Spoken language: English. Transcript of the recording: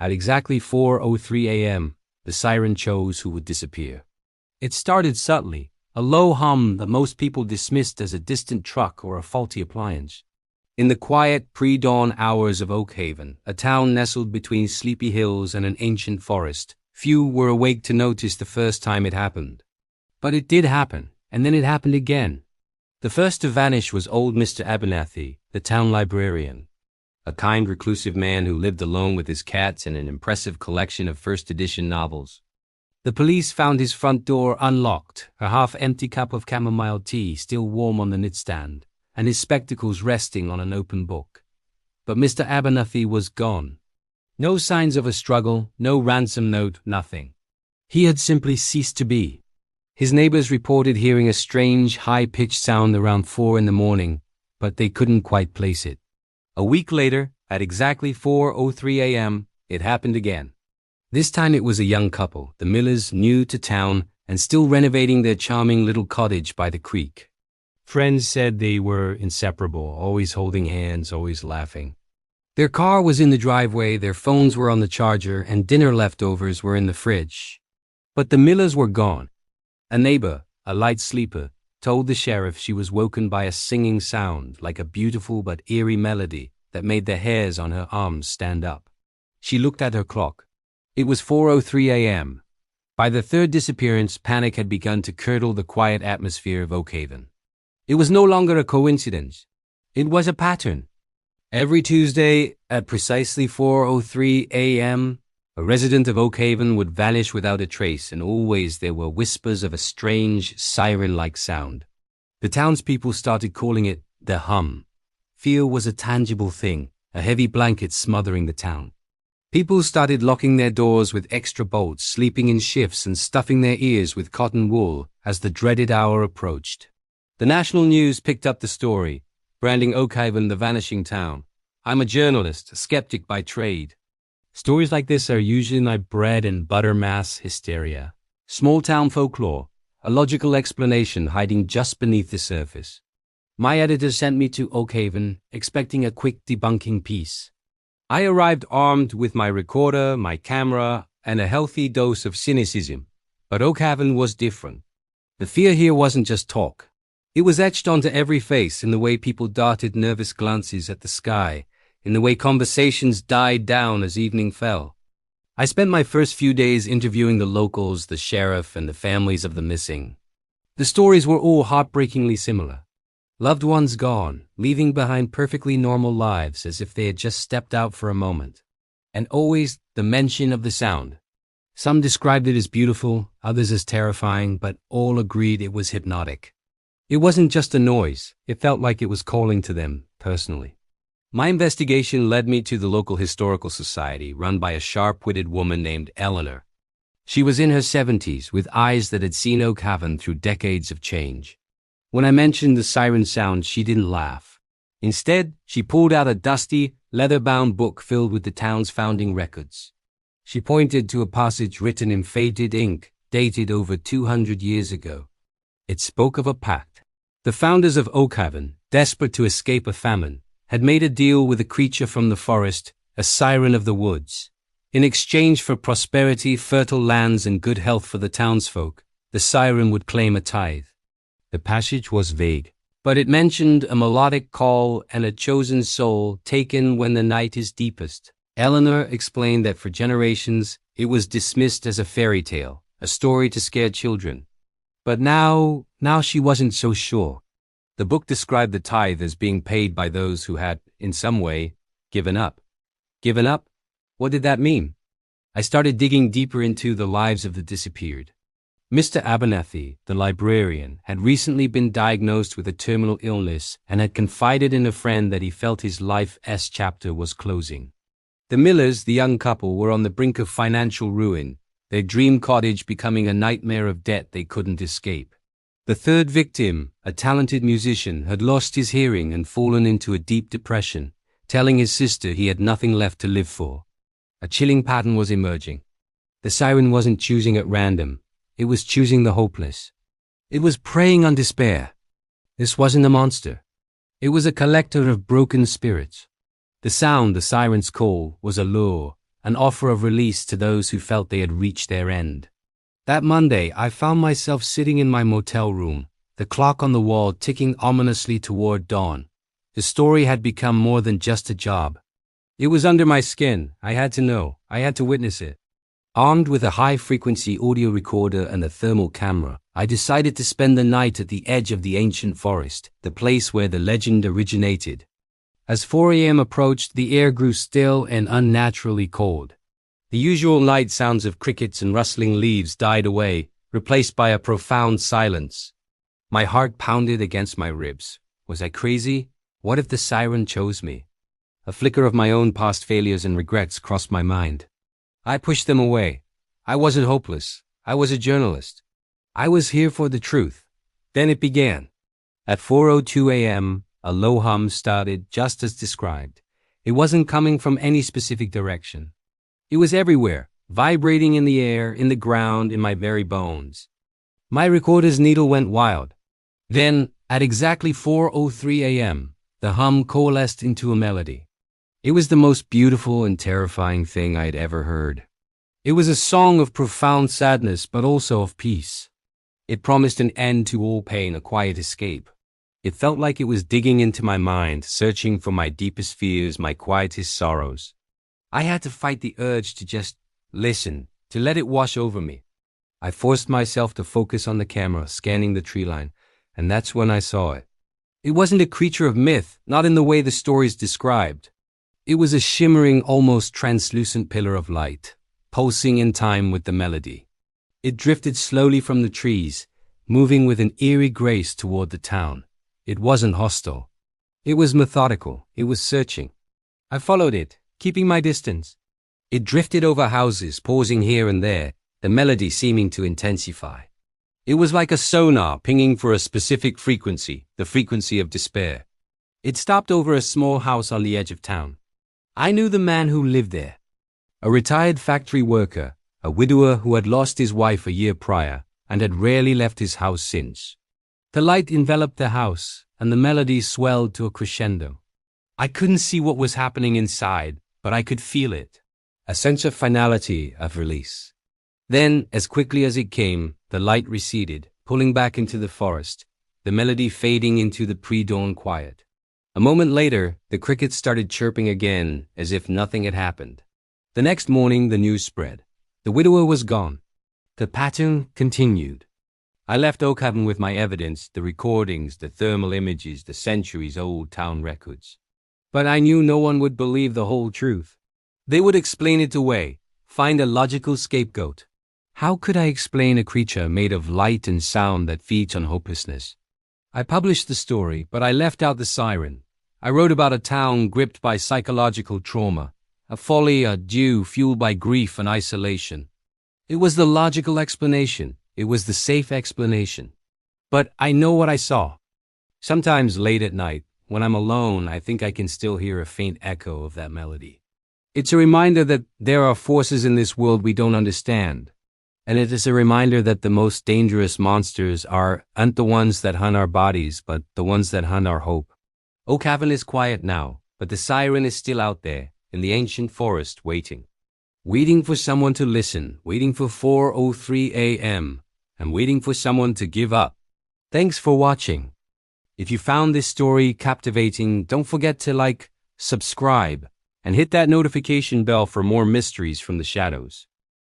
At exactly 4:03 a.m., the siren chose who would disappear. It started subtly, a low hum that most people dismissed as a distant truck or a faulty appliance. In the quiet pre-dawn hours of Oakhaven, a town nestled between sleepy hills and an ancient forest, few were awake to notice the first time it happened. But it did happen, and then it happened again. The first to vanish was old Mr. Abernathy, the town librarian, a kind, reclusive man who lived alone with his cats and an impressive collection of first-edition novels. The police found his front door unlocked, a half-empty cup of chamomile tea still warm on the nightstand, and his spectacles resting on an open book. But Mr. Abernathy was gone. No signs of a struggle, no ransom note, nothing. He had simply ceased to be. His neighbors reported hearing a strange, high-pitched sound around 4 in the morning, but they couldn't quite place it. A week later, at exactly 4:03 a.m., it happened again. This time it was a young couple, the Millers, new to town and still renovating their charming little cottage by the creek. Friends said they were inseparable, always holding hands, always laughing. Their car was in the driveway, their phones were on the charger, and dinner leftovers were in the fridge. But the Millers were gone. A neighbor, a light sleeper, told the sheriff she was woken by a singing sound, like a beautiful but eerie melody that made the hairs on her arms stand up. She looked at her clock. It was 4:03 a.m. By the third disappearance, panic had begun to curdle the quiet atmosphere of Oakhaven. It was no longer a coincidence. It was a pattern. Every Tuesday, at precisely 4:03 a.m., a resident of Oakhaven would vanish without a trace, and always there were whispers of a strange, siren-like sound. The townspeople started calling it the hum. Fear was a tangible thing, a heavy blanket smothering the town. People started locking their doors with extra bolts, sleeping in shifts, and stuffing their ears with cotton wool as the dreaded hour approached. The national news picked up the story, branding Oakhaven the vanishing town. I'm a journalist, a skeptic by trade. Stories like this are usually my bread and butter mass hysteria. Small-town folklore, a logical explanation hiding just beneath the surface. My editor sent me to Oakhaven, expecting a quick debunking piece. I arrived armed with my recorder, my camera, and a healthy dose of cynicism. But Oakhaven was different. The fear here wasn't just talk. It was etched onto every face in the way people darted nervous glances at the sky, in the way conversations died down as evening fell. I spent my first few days interviewing the locals, the sheriff, and the families of the missing. The stories were all heartbreakingly similar. Loved ones gone, leaving behind perfectly normal lives as if they had just stepped out for a moment. And always the mention of the sound. Some described it as beautiful, others as terrifying, but all agreed it was hypnotic. It wasn't just a noise, it felt like it was calling to them personally. My investigation led me to the local historical society run by a sharp-witted woman named Eleanor. She was in her 70s with eyes that had seen Oakhaven through decades of change. When I mentioned the siren sound, she didn't laugh. Instead, she pulled out a dusty, leather-bound book filled with the town's founding records. She pointed to a passage written in faded ink, dated over 200 years ago. It spoke of a pact. The founders of Oakhaven, desperate to escape a famine, had made a deal with a creature from the forest, a siren of the woods. In exchange for prosperity, fertile lands, and good health for the townsfolk, the siren would claim a tithe. The passage was vague, but it mentioned a melodic call and a chosen soul taken when the night is deepest. Eleanor explained that for generations it was dismissed as a fairy tale, a story to scare children. But now she wasn't so sure. The book described the tithe as being paid by those who had, in some way, given up. Given up? What did that mean? I started digging deeper into the lives of the disappeared. Mr. Abernathy, the librarian, had recently been diagnosed with a terminal illness and had confided in a friend that he felt his life's chapter was closing. The Millers, the young couple, were on the brink of financial ruin, their dream cottage becoming a nightmare of debt they couldn't escape. The third victim, a talented musician, had lost his hearing and fallen into a deep depression, telling his sister he had nothing left to live for. A chilling pattern was emerging. The siren wasn't choosing at random. It was choosing the hopeless. It was preying on despair. This wasn't a monster. It was a collector of broken spirits. The sound, the siren's call, was a lure, an offer of release to those who felt they had reached their end. That Monday, I found myself sitting in my motel room, the clock on the wall ticking ominously toward dawn. The story had become more than just a job. It was under my skin. I had to know. I had to witness it. Armed with a high-frequency audio recorder and a thermal camera, I decided to spend the night at the edge of the ancient forest, the place where the legend originated. As 4 a.m. approached, the air grew still and unnaturally cold. The usual night sounds of crickets and rustling leaves died away, replaced by a profound silence. My heart pounded against my ribs. Was I crazy? What if the siren chose me? A flicker of my own past failures and regrets crossed my mind. I pushed them away. I wasn't hopeless. I was a journalist. I was here for the truth. Then it began. At 4:02 a.m., a low hum started just as described. It wasn't coming from any specific direction. It was everywhere, vibrating in the air, in the ground, in my very bones. My recorder's needle went wild. Then, at exactly 4:03 a.m., the hum coalesced into a melody. It was the most beautiful and terrifying thing I had ever heard. It was a song of profound sadness, but also of peace. It promised an end to all pain, a quiet escape. It felt like it was digging into my mind, searching for my deepest fears, my quietest sorrows. I had to fight the urge to just listen, to let it wash over me. I forced myself to focus on the camera, scanning the tree line, and that's when I saw it. It wasn't a creature of myth, not in the way the stories described. It was a shimmering, almost translucent pillar of light, pulsing in time with the melody. It drifted slowly from the trees, moving with an eerie grace toward the town. It wasn't hostile. It was methodical. It was searching. I followed it, keeping my distance. It drifted over houses, pausing here and there, the melody seeming to intensify. It was like a sonar pinging for a specific frequency, the frequency of despair. It stopped over a small house on the edge of town. I knew the man who lived there. A retired factory worker, a widower who had lost his wife a year prior and had rarely left his house since. The light enveloped the house, and the melody swelled to a crescendo. I couldn't see what was happening inside, but I could feel it. A sense of finality, of release. Then, as quickly as it came, the light receded, pulling back into the forest, the melody fading into the pre-dawn quiet. A moment later, the crickets started chirping again, as if nothing had happened. The next morning, the news spread. The widower was gone. The pattern continued. I left Oakhaven with my evidence, the recordings, the thermal images, the centuries-old town records. But I knew no one would believe the whole truth. They would explain it away, find a logical scapegoat. How could I explain a creature made of light and sound that feeds on hopelessness? I published the story, but I left out the siren. I wrote about a town gripped by psychological trauma, a folly, a due fueled by grief and isolation. It was the logical explanation. It was the safe explanation. But I know what I saw. Sometimes late at night, when I'm alone, I think I can still hear a faint echo of that melody. It's a reminder that there are forces in this world we don't understand. And it is a reminder that the most dangerous monsters aren't the ones that hunt our bodies, but the ones that hunt our hope. Oakhaven is quiet now, but the siren is still out there, in the ancient forest, waiting. Waiting for someone to listen, waiting for 4:03 a.m., and waiting for someone to give up. Thanks for watching. If you found this story captivating, don't forget to like, subscribe, and hit that notification bell for more mysteries from the shadows.